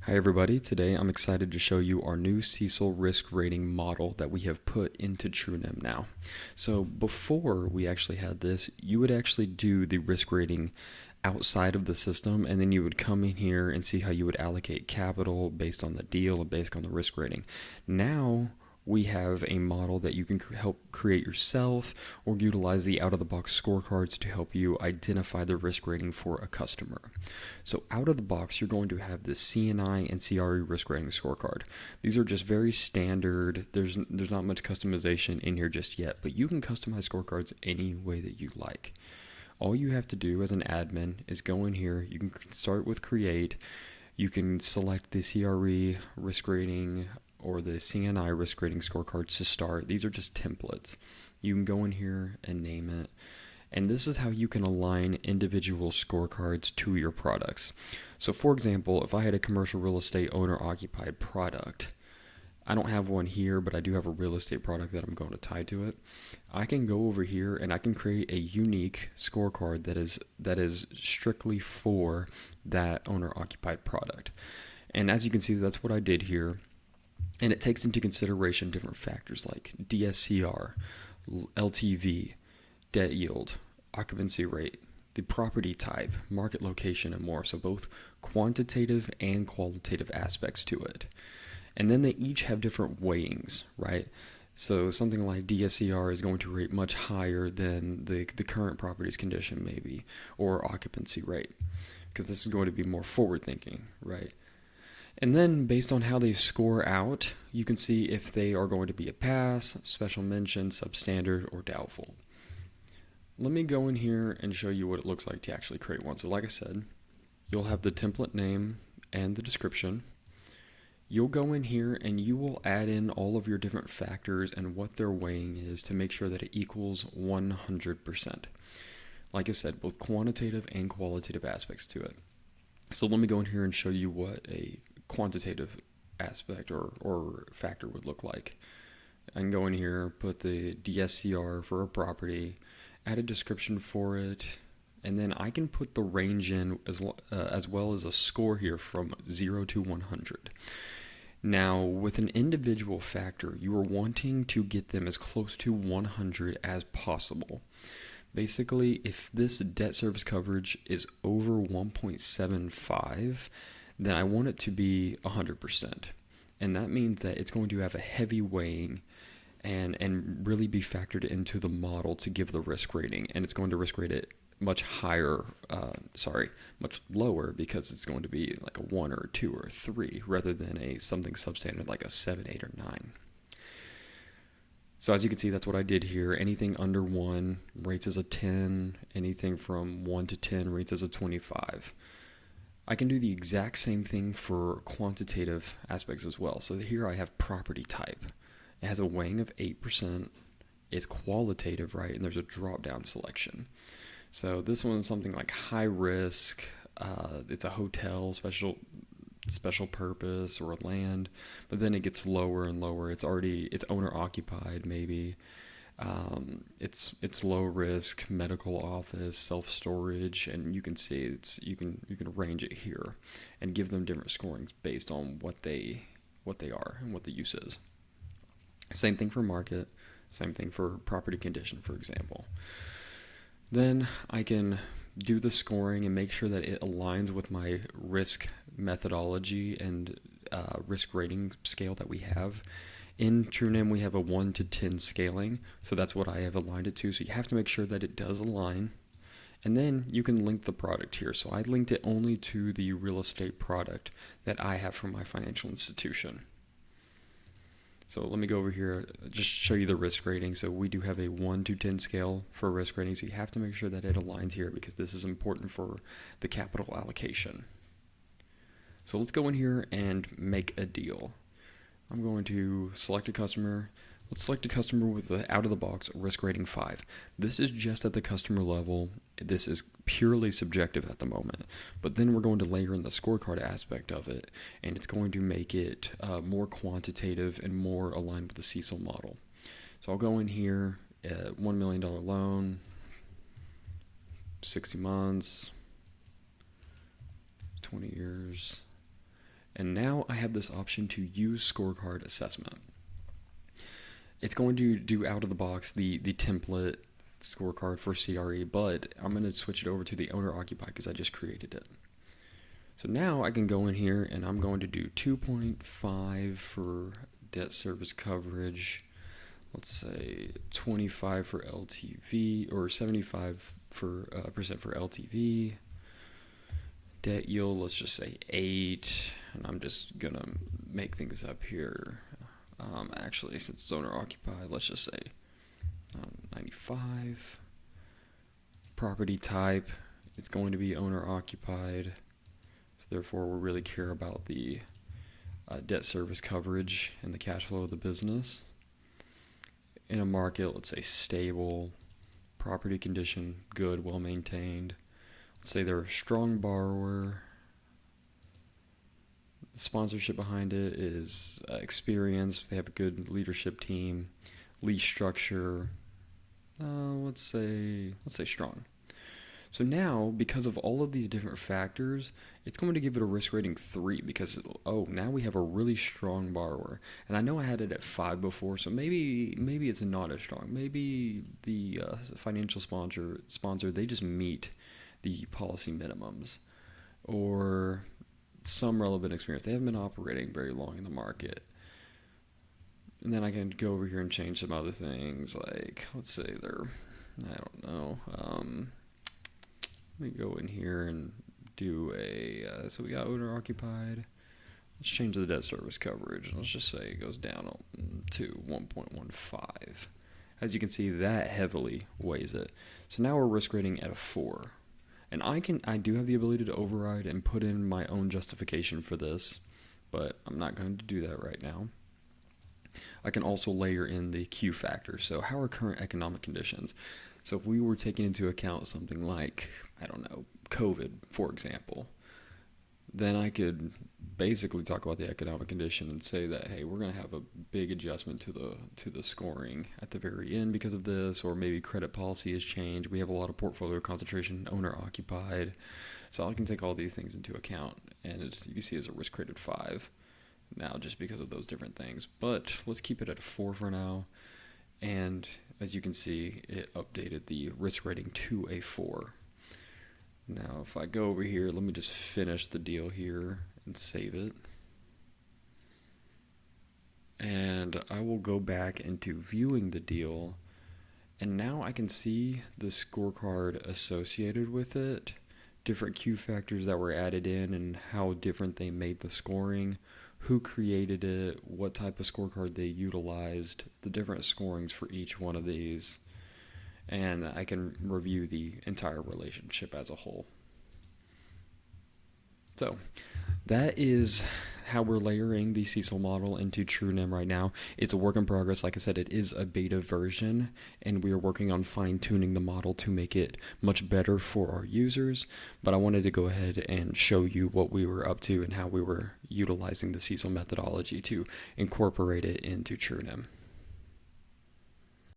Hi everybody, today I'm excited to show you our new CECL risk rating model that we have put into TrueNIM now. So before we actually had this, you would actually do the risk rating outside of the system, and then you would come in here and see how you would allocate capital based on the deal and based on the risk rating. Now we have a model that you can help create yourself or utilize the out-of-the-box scorecards to help you identify the risk rating for a customer. So out of the box, you're going to have the C&I and CRE risk rating scorecard. These are just very standard. There's not much customization in here just yet, but you can customize scorecards any way that you like. All you have to do as an admin is go in here. You can start with create. You can select the CRE risk rating or the C&I risk rating scorecards to start. These are just templates. You can go in here and name it. And this is how you can align individual scorecards to your products. So for example, if I had a commercial real estate owner-occupied product, I don't have one here, but I do have a real estate product that I'm going to tie to it. I can go over here and I can create a unique scorecard that is strictly for that owner-occupied product. And as you can see, that's what I did here. And it takes into consideration different factors like DSCR, LTV, debt yield, occupancy rate, the property type, market location, and more. So both quantitative and qualitative aspects to it. And then they each have different weighings, right? So something like DSCR is going to rate much higher than the current property's condition maybe, or occupancy rate, because this is going to be more forward thinking, right? And then based on how they score out, you can see if they are going to be a pass, special mention, substandard, or doubtful. Let me go in here and show you what it looks like to actually create one. So like I said, you'll have the template name and the description. You'll go in here and you will add in all of your different factors and what their weighing is to make sure that it equals 100%. Like I said, both quantitative and qualitative aspects to it. So let me go in here and show you what a quantitative aspect or factor would look like. I can go in here, put the DSCR for a property, add a description for it, and then I can put the range in as well as a score here from 0 to 100. Now, with an individual factor, you are wanting to get them as close to 100 as possible. Basically, if this debt service coverage is over 1.75, then I want it to be 100%. And that means that it's going to have a heavy weighing and really be factored into the model to give the risk rating. And it's going to risk rate it much lower, because it's going to be like a 1 or a 2 or a 3 rather than something substandard like a 7, 8, or 9. So as you can see, that's what I did here. Anything under 1 rates as a 10. Anything from 1 to 10 rates as a 25. I can do the exact same thing for quantitative aspects as well. So here I have property type. It has a weighing of 8%. It's qualitative, right? And there's a drop-down selection. So this one is something like high risk. It's a hotel, special purpose, or land, but then it gets lower and lower. It's owner occupied maybe. It's low risk, medical office, self storage, and you can see you can range it here and give them different scorings based on what they are and what the use is. Same thing for market, same thing for property condition, for example. Then I can do the scoring and make sure that it aligns with my risk methodology and risk rating scale that we have. In TrueNIM, we have a 1 to 10 scaling, so that's what I have aligned it to. So you have to make sure that it does align. And then you can link the product here. So I linked it only to the real estate product that I have from my financial institution. So let me go over here, just show you the risk rating. So we do have a 1 to 10 scale for risk rating. So you have to make sure that it aligns here, because this is important for the capital allocation. So let's go in here and make a deal. I'm going to select a customer. Let's select a customer with the out-of-the-box risk rating 5. This is just at the customer level. This is purely subjective at the moment. But then we're going to layer in the scorecard aspect of it, and it's going to make it more quantitative and more aligned with the CECL model. So I'll go in here, $1 million loan, 60 months, 20 years. And now I have this option to use scorecard assessment. It's going to do out of the box the template scorecard for CRE, but I'm going to switch it over to the owner occupied because I just created it. So now I can go in here and I'm going to do 2.5 for debt service coverage. Let's say 25 for LTV, or 75 for percent for LTV. Debt yield, let's just say 8, and I'm just gonna make things up here. Actually, since it's owner occupied, let's just say 95. Property type, it's going to be owner occupied, so therefore we really care about the debt service coverage and the cash flow of the business. In a market, let's say stable, property condition good, well maintained. Let's say they're a strong borrower. The sponsorship behind it is experienced. They have a good leadership team. Lease structure, let's say strong. So now, because of all of these different factors, it's going to give it a risk rating 3 because, now we have a really strong borrower. And I know I had it at 5 before, so maybe it's not as strong. Maybe the financial sponsor, they just meet the policy minimums, or some relevant experience. They haven't been operating very long in the market. And then I can go over here and change some other things, like, let's say they're, I don't know, let me go in here and do so we got owner occupied. Let's change the debt service coverage, and let's just say it goes down to 1.15. As you can see, that heavily weighs it. So now we're risk rating at a 4. And I do have the ability to override and put in my own justification for this, but I'm not going to do that right now. I can also layer in the Q factor. So how are current economic conditions? So if we were taking into account something like, I don't know, COVID, for example, then I could basically talk about the economic condition and say that, hey, we're going to have a big adjustment to the scoring at the very end because of this, or maybe credit policy has changed. We have a lot of portfolio concentration, owner occupied. So I can take all these things into account, and you can see it's a risk rated 5 now just because of those different things. But let's keep it at a 4 for now. And as you can see, it updated the risk rating to a 4. Now, if I go over here, let me just finish the deal here and save it. And I will go back into viewing the deal. And now I can see the scorecard associated with it, different Q factors that were added in and how different they made the scoring, who created it, what type of scorecard they utilized, the different scorings for each one of these. And I can review the entire relationship as a whole. So that is how we're layering the CECL model into TrueNIM right now. It's a work in progress. Like I said, it is a beta version, and we are working on fine-tuning the model to make it much better for our users. But I wanted to go ahead and show you what we were up to and how we were utilizing the CECL methodology to incorporate it into TrueNIM.